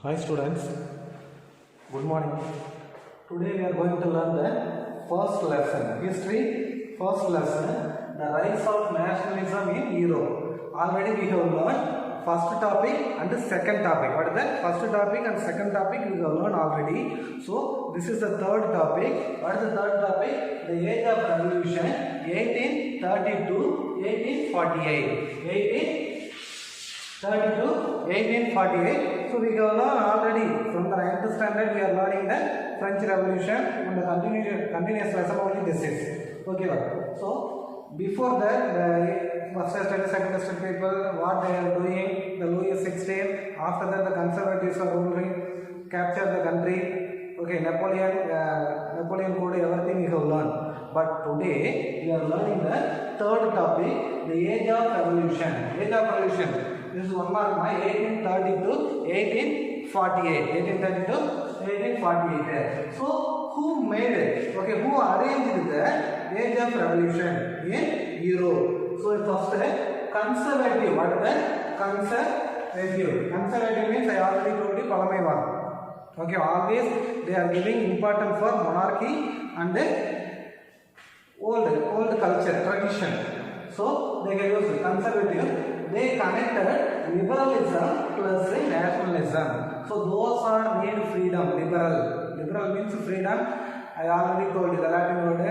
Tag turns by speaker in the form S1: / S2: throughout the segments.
S1: Hi students, good morning. Today we are going to learn the first lesson, history, first lesson, the rise of nationalism in Europe. Already we have learned first topic and the second topic. What is that? First topic and second topic we have learned already. So this is the third topic. What is the third topic? The age of revolution, 1832, 1848. 1848. So we have learned already from the 9th standard we are learning the French Revolution and the continuous lesson only this is. Okay. So before that the first standard, second standard people what they are doing, the Louis XVI. After that the conservatives are ruling, capture the country. Okay, Napoleon code, everything you have learned. But today we are learning the third topic, the age of revolution. Age of revolution. This is one mark, my 1830 to 1848. 1830 to 1848. So who made it? Okay, who arranged the age of revolution in Europe? So first conservative. What is that? Conservative. Conservative means I already told you Palamaivan. Okay, always they are giving importance for monarchy and old culture, tradition. So they can use conservative. They connected liberalism plus nationalism. So those are need freedom. Liberal means freedom. I already told you the Latin word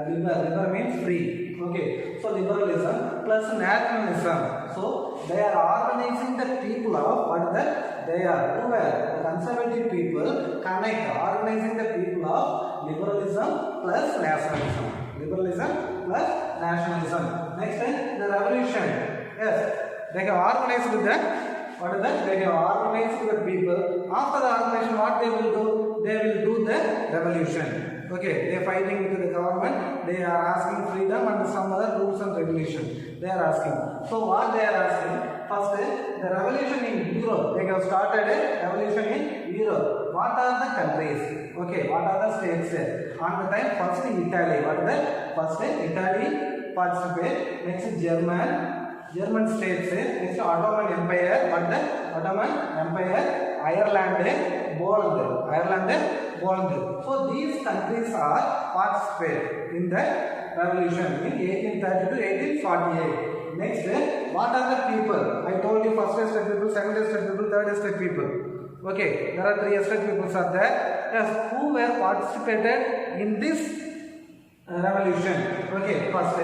S1: liber means free. Okay, so liberalism plus nationalism. So they are organizing the people of what that they are. Who are the conservative people organizing the people of liberalism plus nationalism. Liberalism plus nationalism. Next the revolution. Yes, they have organized the what is that? They have organized the people. After the organization, what they will do? They will do the revolution. Okay, they are fighting with the government. They are asking freedom and some other rules and regulations. They are asking. So what they are asking? First, the revolution in Europe. They have started a revolution in Europe. What are the countries? Okay, what are the states? On the time, first Italy. What is that? First Italy participate. Next German states, next Ottoman Empire, what the Ottoman Empire, Ireland, Poland. So these countries are participate in the revolution in 1830 to 1848. Next, what are the people? I told you first estate people, second estate people, third estate people. Okay, there are three estate peoples are there. Yes, who were participated in this revolution? Okay, first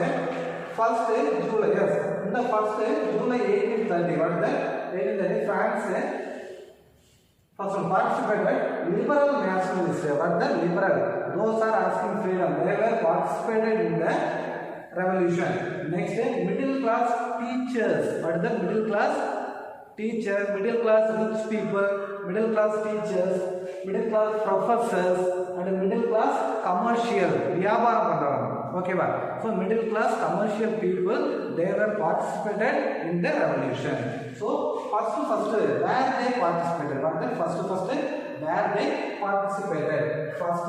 S1: July, yes. In the first July 1830, what is that? 1830, France first one participated liberal nationalists. What the liberal? Those are asking freedom. They were participated in the revolution. Next, middle class teachers. What is the middle class teachers? Middle class rich people, middle class teachers, middle class professors, and middle class commercial. Okay, so middle class commercial people, they were participated in the revolution. So first where they participated? What the first where they participated? First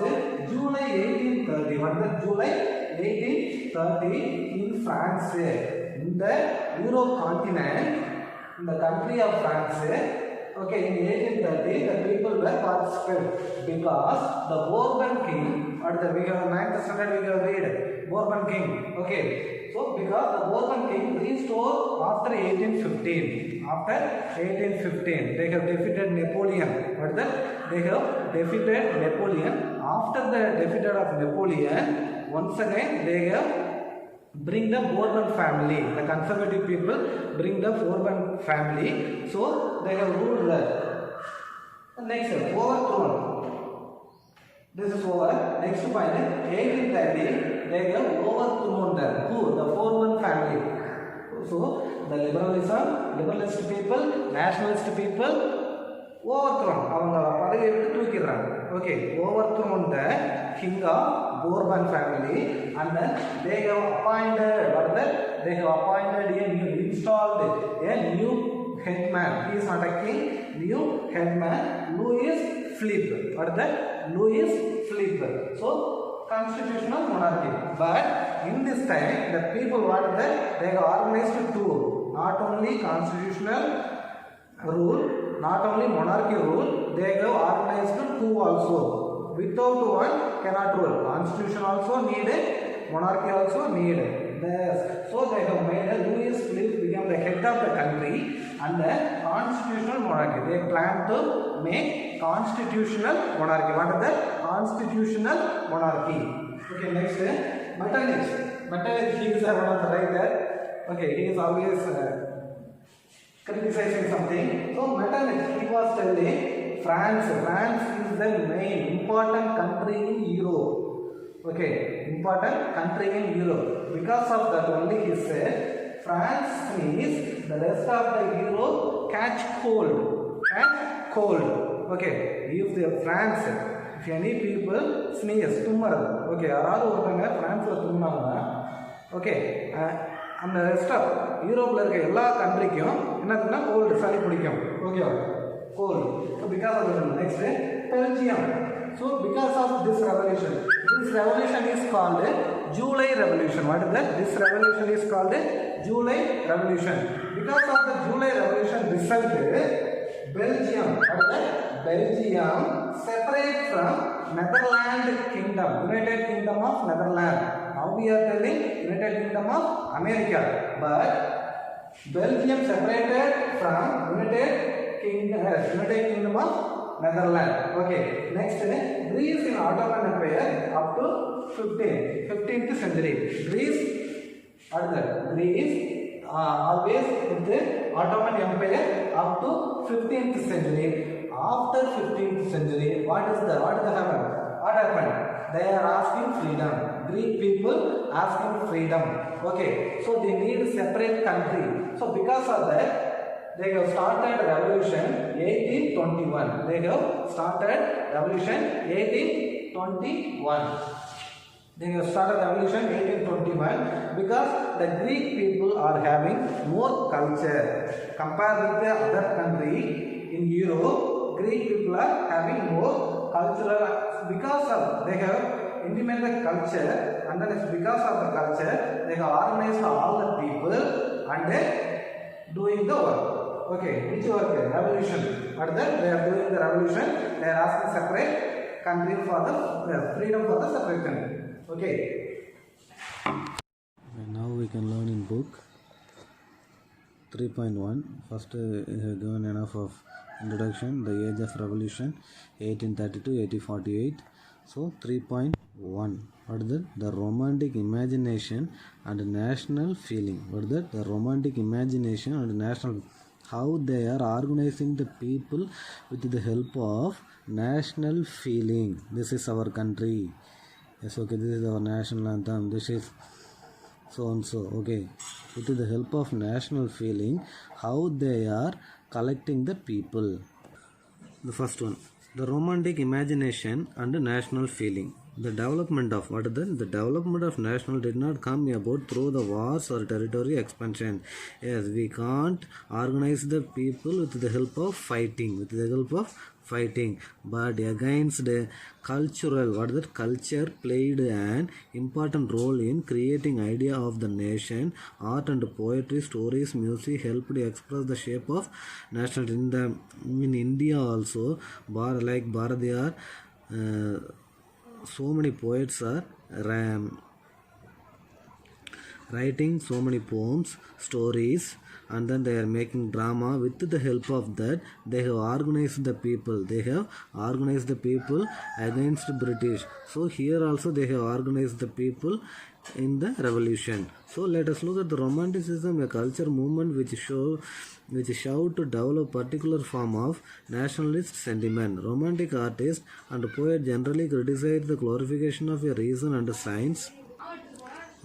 S1: July 1830. What the July 1830 in France, in the Europe continent, in the country of France. Okay, in 1830 the people were participated because the Bourbon king, or the we have 9th standard we have read Bourbon king. Okay, so because the Bourbon king restored after 1815. After 1815 they have defeated Napoleon. What is that? They have defeated Napoleon. After the defeat of Napoleon, once again they have bring the Bourbon family. The conservative people bring the Bourbon family. So they have ruled there. Next, overthrown. This is over. Next point, 1830, they have overthrown them. Who? The Bourbon family. So the liberalist people, nationalist people, overthrown. Okay, overthrown the king of Bourbon family, and then they have appointed installed a new headman. He is not a king, new headman, Louis Philippe. What is that? Louis Philippe. So constitutional monarchy. But in this time, the people what that they have organized two, not only constitutional rule, not only monarchy rule, they have organized two also. Without one cannot rule. Constitution also needed, monarchy also needed. So they have made Louis Philippe become the head of the country and the constitutional monarchy. They plan to make constitutional monarchy. What is that? Constitutional monarchy. Okay, next Metternich. Metternich, he is one of the writer. Okay, he is always criticizing something. So Metternich, he was telling France is the main important country in Europe. Okay, important country in Europe. Because of that only he said France sneeze, the rest of the Europe catch cold. Okay, if the France, if any people sneeze, tumor. Okay, யாராவது ஒருத்தங்க பிரான்ஸ்ல தும்முனாங்கன்னா okay அந்த rest of யூரோப்பில் இருக்க எல்லா கண்ட்ரிக்கும் என்னதுன்னா கோல்டு சளி பிடிக்கும். ஓகேவா, cold. So because of next Belgium. So because of this revolution is called July Revolution. What is that? This revolution is called July Revolution. Because of the July Revolution result, Belgium, what is that? Belgium separate from Netherlands Kingdom, United Kingdom of Netherlands. Now we are telling United Kingdom of America, but Belgium separated from United Kingdom of Netherlands. Okay, next Greece in Ottoman Empire up to 15th century. Greece always with the Ottoman Empire up to 15th century. After 15th century, what happened? They are asking freedom. Greek people asking freedom. Okay, so they need separate country. So because of that, they have started revolution 1821. They have started revolution 1821. They have started revolution 1821 because the Greek people are having more culture compared with the other country in Europe. Greek people are having more cultural because of they have independent culture, and then it's because of the culture they have organized all the people and they doing the work. Okay, which work? Revolution. But then they are doing the revolution. They are asking separate country for the freedom for the separate country. Okay.
S2: Now we can learn in book 3.1. First, given enough of introduction, the age of revolution, 1832-1848. So 3.1. What is that? The romantic imagination and national feeling. What is that? The romantic imagination and national. How they are organizing the people with the help of national feeling. This is our country. Yes, okay. This is our national anthem. This is so and so. Okay. With the help of national feeling, how they are collecting the people. The first one, the romantic imagination and national feeling. The development of what is that? The development of national did not come about through the wars or territory expansion. Yes, we can't organize the people with the help of fighting. But against the cultural, what is that? Culture played an important role in creating idea of the nation. Art and poetry, stories, music helped express the shape of national. In India also, like Bharadiyar, so many poets are writing so many poems, stories, and then they are making drama. With the help of that, they have organized the people. Against British. So here also they have organized the people in the revolution. So let us look at the Romanticism, a culture movement which sought to develop particular form of nationalist sentiment. Romantic artists and poets generally criticize the glorification of a reason and science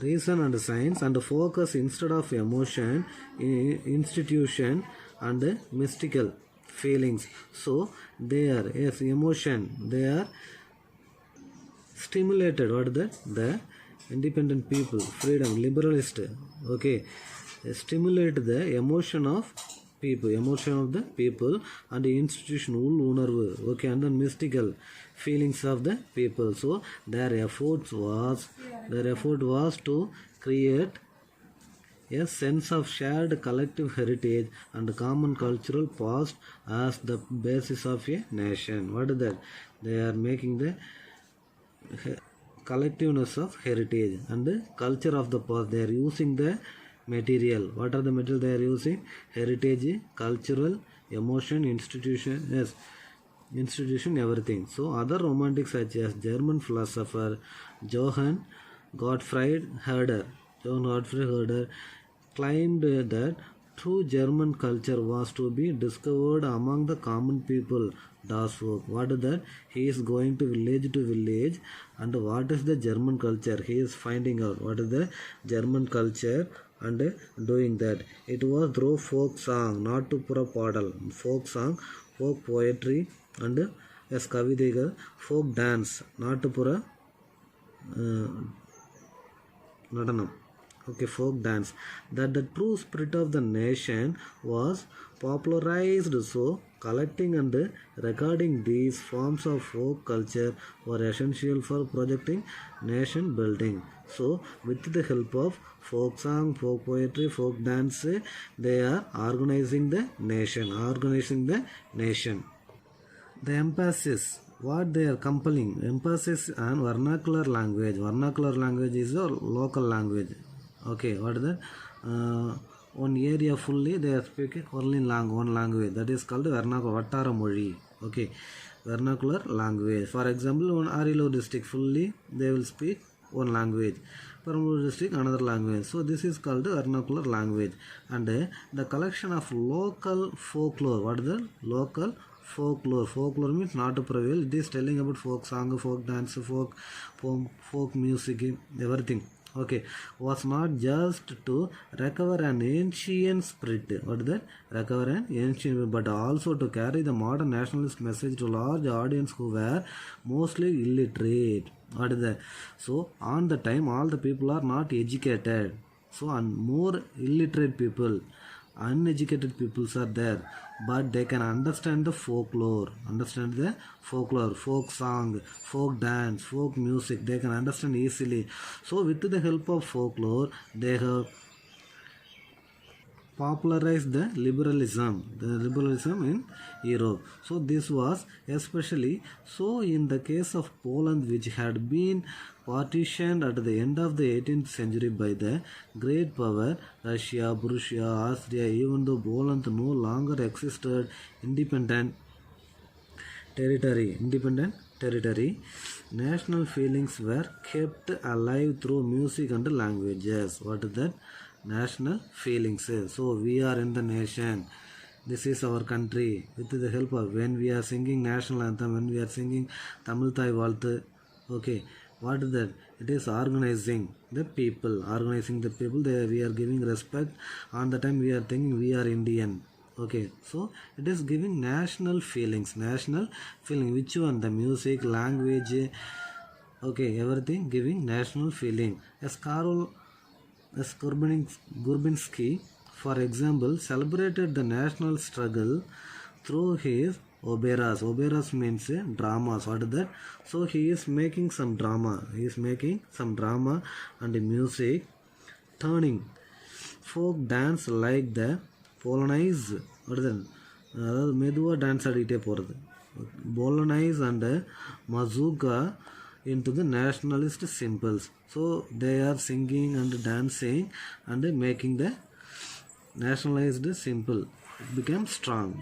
S2: and focus instead of emotion, institution and mystical feelings. So they are emotion, they are stimulated. What is that? The independent people, freedom, liberalist. Okay, stimulate the emotion of the people and the institution ulunarvu. Okay, and the mystical feelings of the people. So their effort was to create a sense of shared collective heritage and common cultural past as the basis of a nation. What is that? They are making the collectiveness of heritage and the culture of the past. They are using the material. What are the material they are using? Heritage, cultural, emotion, institution, yes, institution, everything. So other romantics such as German philosopher Johann Gottfried Herder, claimed that true German culture was to be discovered among the common people. Das Volk. What is that? He is going to village, and what is the German culture? He is finding out what is the German culture and doing that. It was through folk song, not to pura padal. Folk song, folk poetry, and yes, kavidegal, folk dance, not to pura nadanam. Okay, folk dance. That the true spirit of the nation was popularized. So collecting and recording these forms of folk culture were essential for projecting nation building. So with the help of folk song, folk poetry, folk dance, they are organizing the nation. The emphasis, what they are compelling, emphasis on vernacular language. Vernacular language is a local language. Okay, what is that? One area fully they are speaking only one language, that is called vernacular, Vattara Mozhi. Okay, vernacular language. For example, one Arilo district fully they will speak one language, Perambalur district another language. So this is called vernacular language. And the collection of local folklore. What is the local folklore? Folklore means not to prevail. It is telling about folk song, folk dance, folk poem, folk music, everything. Okay, was not just to recover an ancient spirit. What is that? Recover an ancient, but also to carry the modern nationalist message to large audience who were mostly illiterate. What is that? So on the time, all the people are not educated. So and more illiterate people, uneducated peoples are there, but they can understand the folklore, folk song, folk dance, folk music, they can understand easily. So with the help of folklore, they have popularized the liberalism in Europe. So this was especially so in the case of Poland, which had been partitioned at the end of the 18th century by the great power Russia, Prussia, Austria. Even though Poland no longer existed independent territory, national feelings were kept alive through music and languages. What is that? National feelings. So we are in the nation. This is our country. With the help of when we are singing national anthem, when we are singing Tamil Thai Valthu. Okay, what is that? It is organizing the people. We are giving respect. On the time we are thinking we are Indian. Okay, so it is giving national feelings. Which one? The music, language. Okay, everything giving national feeling. As Gurbinsky, for example, celebrated the national struggle through his operas. Operas means dramas. What is that? So he is making some drama. And music, turning folk dance like the Polonaise. What is that? Meduva dance adite போறது. Bolognese and mazurka into the nationalist symbols. So they are singing and dancing and making the nationalized symbol became strong.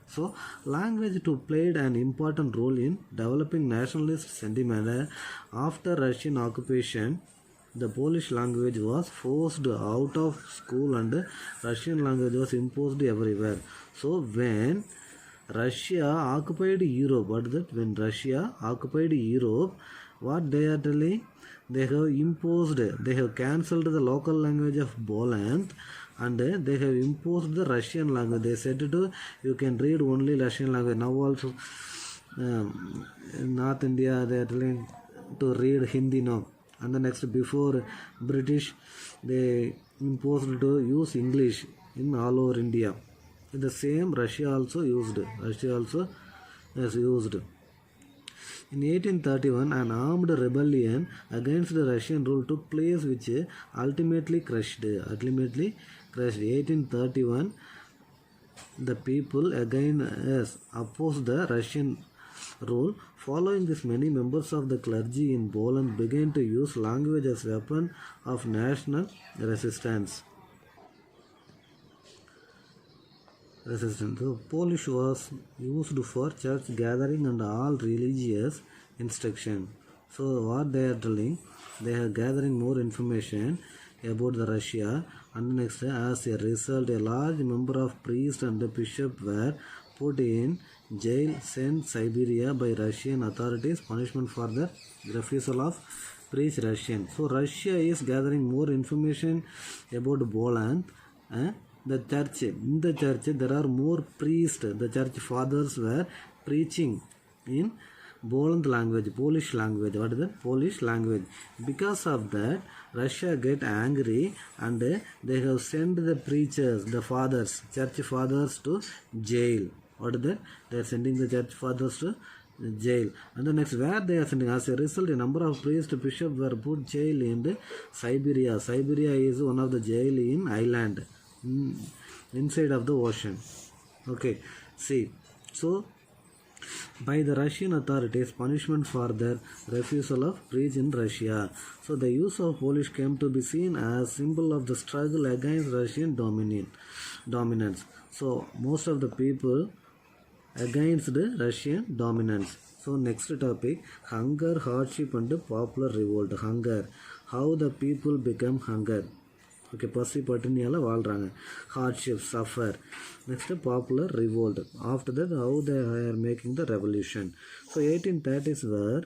S2: So language too played an important role in developing nationalist sentiment. After Russian occupation, the Polish language was forced out of school and Russian language was imposed everywhere. So when Russia occupied Europe, when Russia occupied Europe, what they are telling? They have cancelled the local language of Poland and they have imposed the Russian language. They said you can read only Russian language. Now also in North India they are telling to read Hindi now. And the next, before British, they imposed to use English in all over India. The same Russia also used. In 1831, an armed rebellion against the Russian rule took place, which ultimately crushed. 1831, the people again opposed the Russian rule. Following this, many members of the clergy in Poland began to use language as weapon of national resistance. So, Polish was used for church gathering and all religious instruction. So what they are telling, they are gathering more information about the Russia, and next, as a result, a large number of priests and bishops were put in jail, sent Siberia by Russian authorities, punishment for the refusal of preach Russian. So Russia is gathering more information about Poland. The church, in the church there are more priests, the church fathers were preaching in Poland language, Polish language. What is that? Polish language. Because of that, Russia get angry and they have sent the preachers, the fathers, church fathers to jail. What is that? They are sending the church fathers to jail. And the next, where they are sending, as a result, a number of priests, bishops were put jail in Siberia. Siberia is one of the jail in island, inside of the ocean. Okay, see, so by the Russian authorities, punishment for their refusal of preach in Russia. So the use of Polish came to be seen as symbol of the struggle against Russian dominance. So most of the people against the Russian dominance. So next topic, hunger, hardship and popular revolt. Hunger, how the people become hunger. Okay, பசி பட்டினியால வாழ்றாங்க. Hardship, suffer. Next, popular revolt. After that, how they are making the revolution. So 1830s were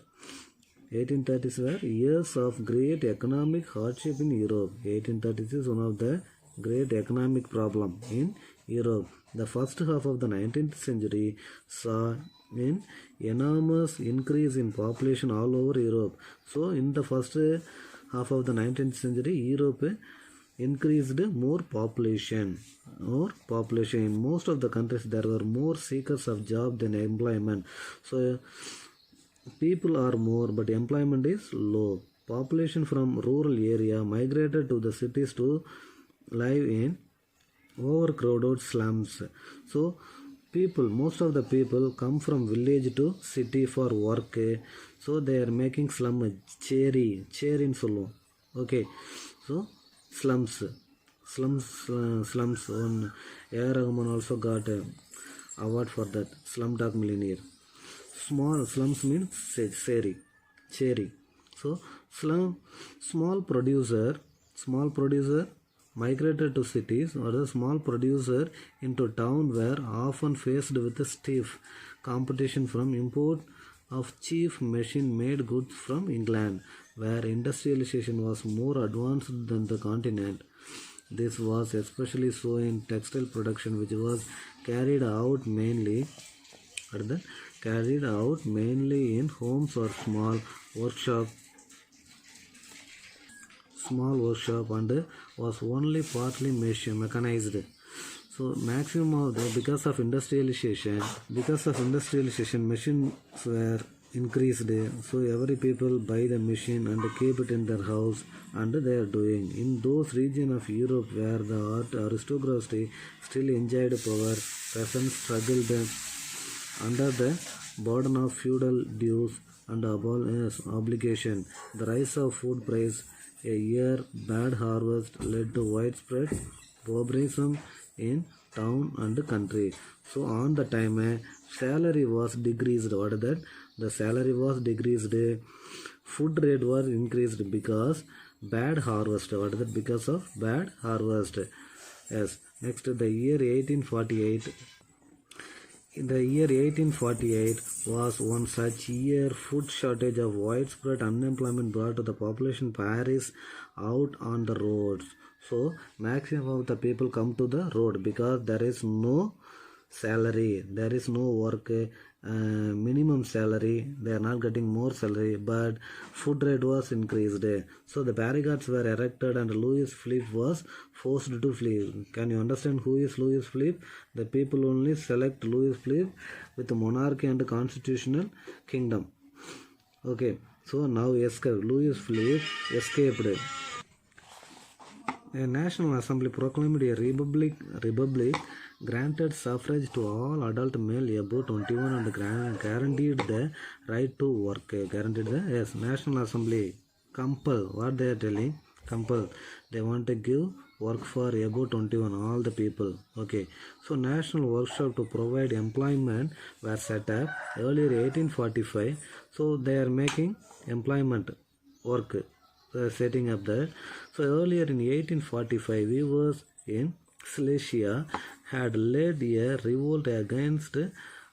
S2: years of great economic hardship in Europe. 1830s is one of the great economic problem in Europe. The first half of the 19th century saw an enormous increase in population all over Europe. So in the first half of the 19th century, Europe increased more population. In most of the countries there were more seekers of job than employment. So people are more but employment is low. Population from rural area migrated to the cities to live in overcrowded slums. So most of the people come from village to city for work. So they are making slum, cherry in solo. Okay, so slums. One A.R. Rahman also got an award for that. Slumdog Millionaire. Small slums means cherry. So small producer migrated to cities, or the small producer into town were often faced with a stiff competition from import of cheap machine-made goods from England, where industrialization was more advanced than the continent. This was especially so in textile production, which was carried out mainly in homes or small workshop and was only partly mechanized. So maximum of because of industrialization, machines were increased. So every people buy the machine and keep it in their house, and they are doing. In those regions of Europe where the aristocracy still enjoyed power, peasants struggled under the burden of feudal dues and obligation. The rise of food price, a year bad harvest led to widespread pauperism in town and country. So on the time salary was decreased. What is that? The salary was decreased. Food rate was increased because bad harvest. What is that? Because of bad harvest. Yes. Next, the year 1848. The year 1848 was one such year. Food shortage of widespread unemployment brought the population Paris out on the roads. So maximum of the people come to the road because there is no salary, there is no work, minimum salary, they are not getting more salary, but food rate was increased. So the barricades were erected and Louis Philippe was forced to flee. Can you understand who is Louis Philippe? The people only select Louis Philippe with the monarchy and constitutional kingdom. Okay, so now escape. Louis Philippe escaped. A National Assembly proclaimed a republic, granted suffrage to all adult male above 21 and guaranteed the right to work. Guaranteed the yes, National Assembly compel what they are telling compel. They want to give work for above 21 all the people. Okay, so national workshop to provide employment were set up earlier 1845. So they are making employment work. Setting up that. So earlier in 1845, weavers in Silesia had led a revolt against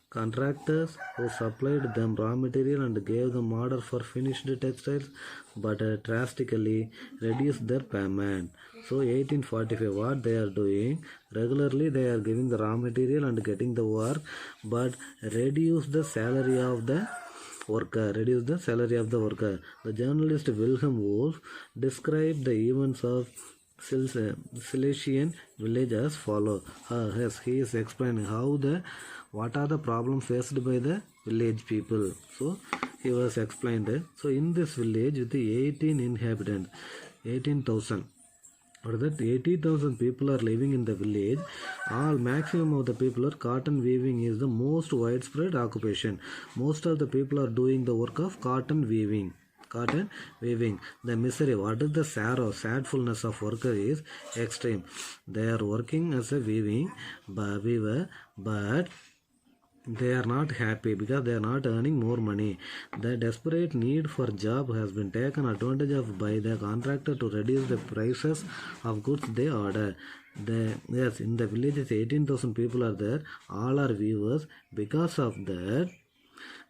S2: contractors who supplied them raw material and gave them order for finished textiles, but drastically reduced their payment. So 1845, what they are doing, regularly they are giving the raw material and getting the work, but reduce the salary of the worker. Reduce the salary of the worker. The journalist Wilhelm Wolff described the events of Silesian village as follow. Yes, he is explaining what are the problems faced by the village people. So he was explained. So in this village with the 18 inhabitants, 18,000. Or that 80,000 people are living in the village. All maximum of the people are cotton weaving is the most widespread occupation. Most of the people are doing the work of cotton weaving. Cotton weaving. The misery, what is the sorrow, sadfulness of worker is extreme. They are working as a weaver, but they are not happy because they are not earning more money. The desperate need for job has been taken advantage of by the contractor to reduce the prices of goods they order. Yes, in the villages 18,000 people are there. All are weavers. Because of that,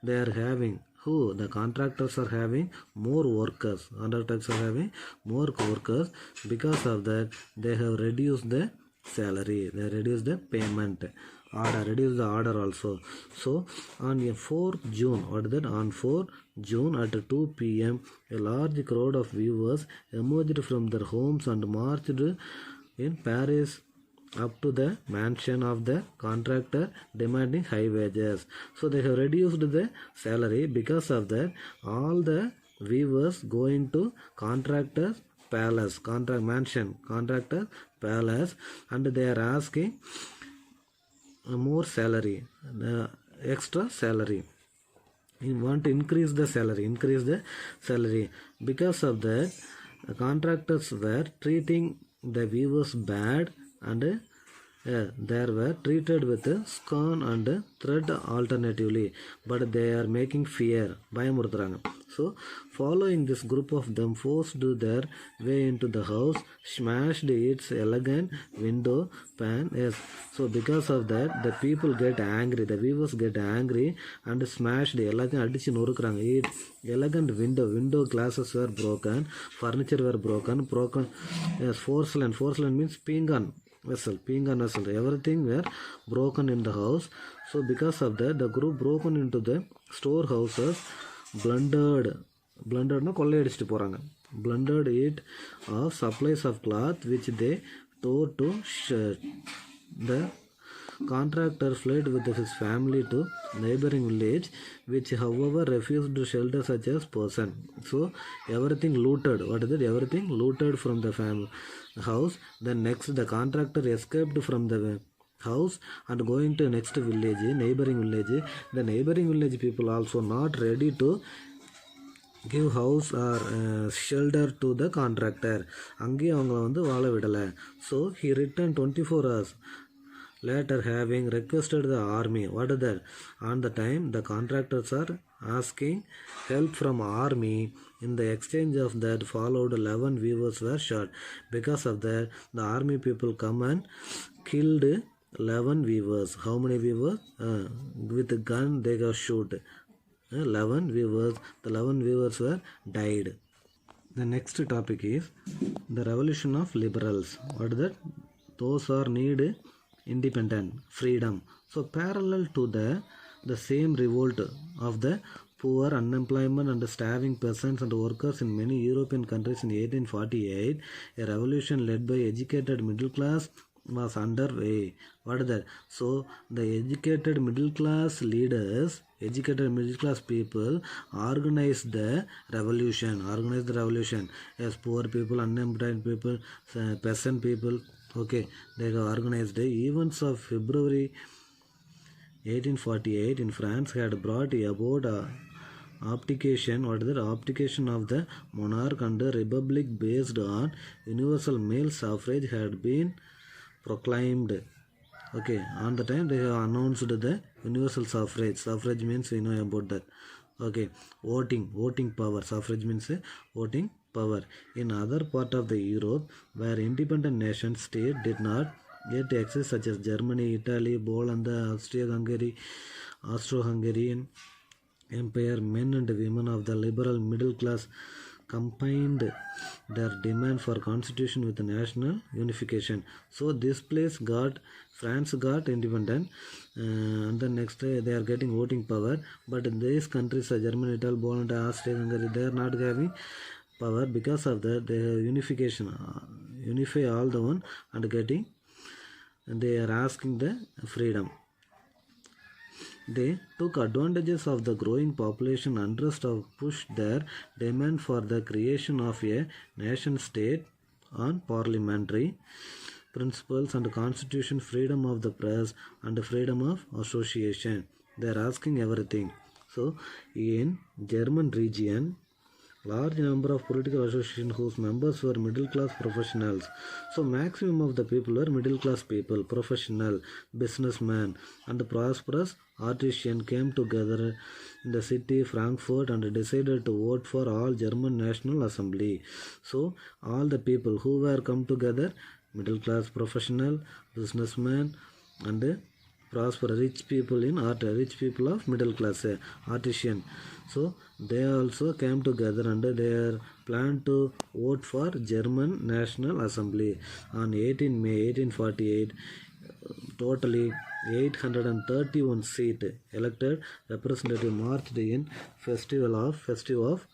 S2: they are having the contractors are having more workers. Contractors are having more workers. Because of that, they have reduced the salary. They reduced the payment. Reduce the order also. So on 4 June, on 4 June at 2 p.m., a large crowd of weavers emerged from their homes and marched in Paris up to the mansion of the contractor demanding high wages. So they have reduced the salary. Because of that, all the weavers going to contractor's palace, contractor palace, and they are asking more salary, extra salary. You want to increase the salary. Because of that, the contractors were treating the weavers bad, and they were treated with scorn and threat alternatively, but they are making fear, பயமுறுத்துறாங்க. So following this, group of them forced their way into the house, smashed its elegant window pane. Yes, so because of that, the people get angry, the weavers get angry and smashed elegant அடிச்சு நொறுக்குறாங்க. Elegant window glasses were broken, furniture were broken. Yes, porcelain means pinggan vessel, everything were broken in the house. So because of that, the group broken into the storehouses, plundered கொள்ளையடிச்சிட்டு போறாங்க. Plundered it of supplies of cloth which they tore to shirt. The contractor fled with his family to neighboring village, which however refused to shelter such as person. So everything looted. What is it? Everything looted from the house. Then next, the contractor escaped from the house and going to next village, neighboring village. The neighboring village people also not ready to give house or shelter to the contractor. அங்கேயும் அவங்கள வாழ விடலை. So he returned 24 hours later, having requested the army. What is that? On the time, the contractors are asking help from army. In the exchange of that followed, 11 weavers were shot. Because of that, the army people come and killed 11 weavers. How many weavers? With a gun they got shoot. 11 weavers. The 11 weavers were died. The next topic is the revolution of liberals. What is that? Those are need independent freedom. So parallel to the same revolt of the poor, unemployment and starving peasants and workers in many European countries in 1848, a revolution led by educated middle class was underway. What is that? So the educated middle class leaders, educated middle class people organized the revolution. Organized the revolution. Yes, poor people, unemployed people, peasant people. Okay, they have organized the events of February 1848 in France had brought about abdication. What is that? Abdication of the monarch and the republic based on universal male suffrage had been proclaimed. Okay, on the time they have announced the universal suffrage. Suffrage means we know about that. Okay, voting power. Suffrage means voting power. In other part of the Europe where independent nation state did not yet exist, such as Germany, Italy, Poland, Austro-Hungarian Empire, men and women of the liberal middle class combined their demand for constitution with national unification. So this France got independent, and the next day they are getting voting power. But in these countries, Germany, Italy, Poland, Austria, Hungary, they are not having power. Because of that, they have unification, unify all the one and getting. And they are asking the freedom. They took advantages of the growing population unrest of pushed their demand for the creation of a nation state on parliamentary principles and constitution, freedom of the press and freedom of association. They are asking everything. So in German region, large number of political associations whose members were middle class professionals. So maximum of the people were middle class people, professional, businessmen and prosperous artisan came together in the city Frankfurt and decided to vote for all German National Assembly. So all the people who were come together, middle class professional, businessmen and prosper rich people in art, rich people of middle class, artisan. So they also came together and they planned to vote for German National Assembly on 18 May 1848. Totally 831 seat elected representative marched in festival of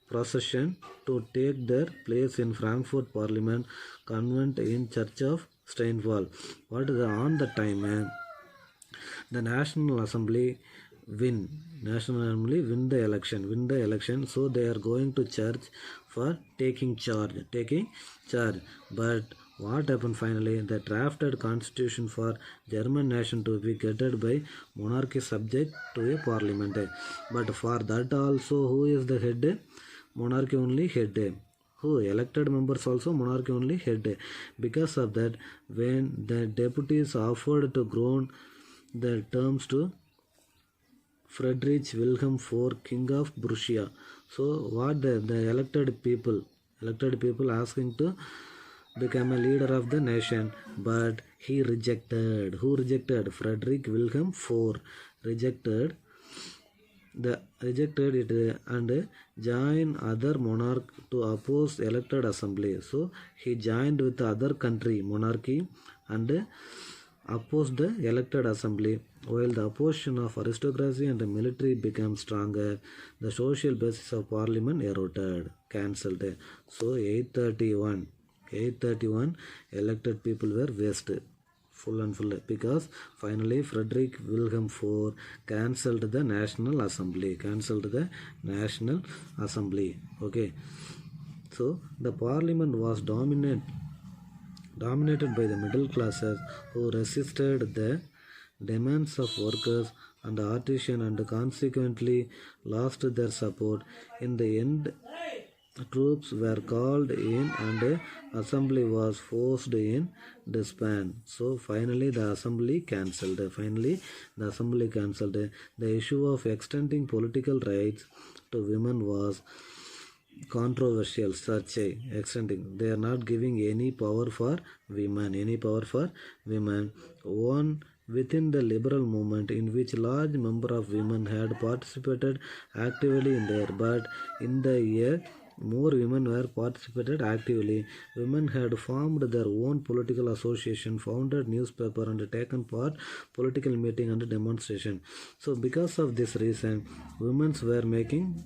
S2: procession to take their place in Frankfurt Parliament convent in Church of Steinwall. What is on the time? The National Assembly win the election, so they are going to church for taking charge. But what happened finally? The drafted constitution for German nation to be guided by monarchy subject to a parliament. But for that also, who is the head? Monarchy only head. Who? Elected members also monarchy only head. Because of that, when the deputies offered to grant the terms to Friedrich Wilhelm IV, King of Prussia. So what the elected people asking to become a leader of the nation, but he rejected. Who rejected? Friedrich Wilhelm IV rejected it and joined other monarch to oppose elected assembly. So he joined with other country monarchy and opposed the elected assembly. While the opposition of aristocracy and the military became stronger, the social basis of parliament eroded, cancelled. So 831 elected people were wasted, full and full, because finally Friedrich Wilhelm IV cancelled the National Assembly. Okay, so the parliament was dominated by the middle classes who resisted the demands of workers and artisans and consequently lost their support. In the end, troops were called in and assembly was forced in disband. So finally the assembly cancelled. The issue of extending political rights to women was controversial. Extending, they are not giving any power for women. One within the liberal movement, in which large number of women had participated actively in there, but in the year more women were participated actively. Women had formed their own political association, founded newspaper and taken part political meeting and demonstration. So because of this reason, women were making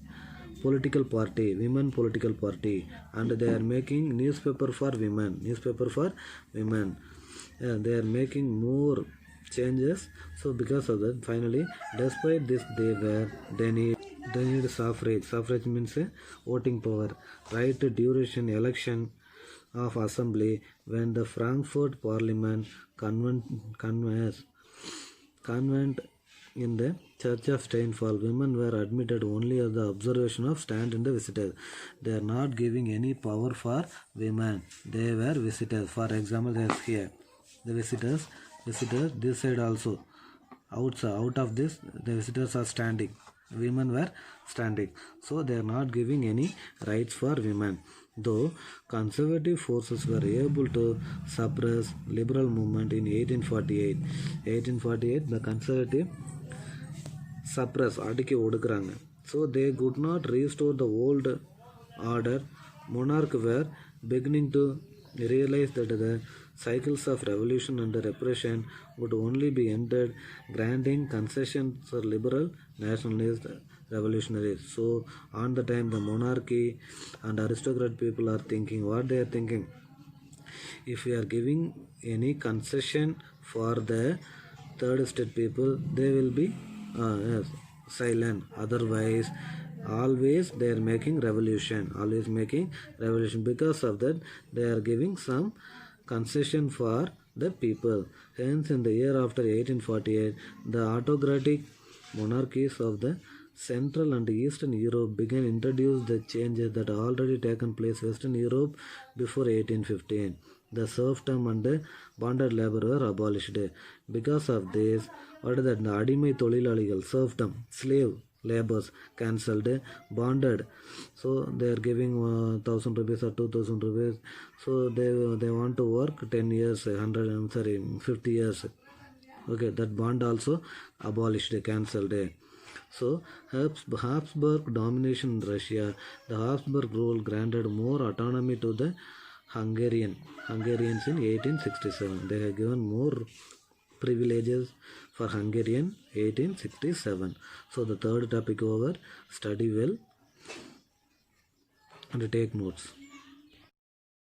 S2: women political party, and they are making newspaper for women. they are making more changes. So because of that, finally, despite this, they need suffrage. Suffrage means voting power, right to duration election of assembly. When the Frankfurt Parliament convent in the Church of Steinfall, women were admitted only as the observation of stand in the visitors. They are not giving any power for women. They were visitors. For example, there's here the visitors, this side also. Out of this, the visitors are standing. Women were standing. So they are not giving any rights for women. Though conservative forces were able to suppress liberal movement in 1848, the conservative suppress அடிக்கி ஒடுக்குறாங்க. So they could not restore the old order. Monarchs were beginning to realize that the cycles of revolution and repression would only be ended granting concessions for liberal nationalist revolutionaries. So on the time the monarchy and aristocrat people are thinking what they are thinking. If we are giving any concession for the third estate people, they will be silent. Otherwise, always they are making revolution. Because of that, they are giving some concession for the people. Hence, in the year after 1848, the autocratic monarchies of the Central and Eastern Europe began introduce the changes that already taken place Western Europe before 1815. The serfdom and bonded labor were abolished. Because of this, what is that? The அடிமை தொழிலாளிகள், serfdom, slave labors cancelled, bonded. So they are giving 1,000 rupees or 2,000 rupees. So they want to work 10 years, 50 years. Okay, that bond also abolished, cancelled. So Habsburg domination in Russia, the Habsburg rule granted more autonomy to the Hungarians in 1867. They have given more privileges for Hungarian 1867. So the third topic over. Study well and take notes.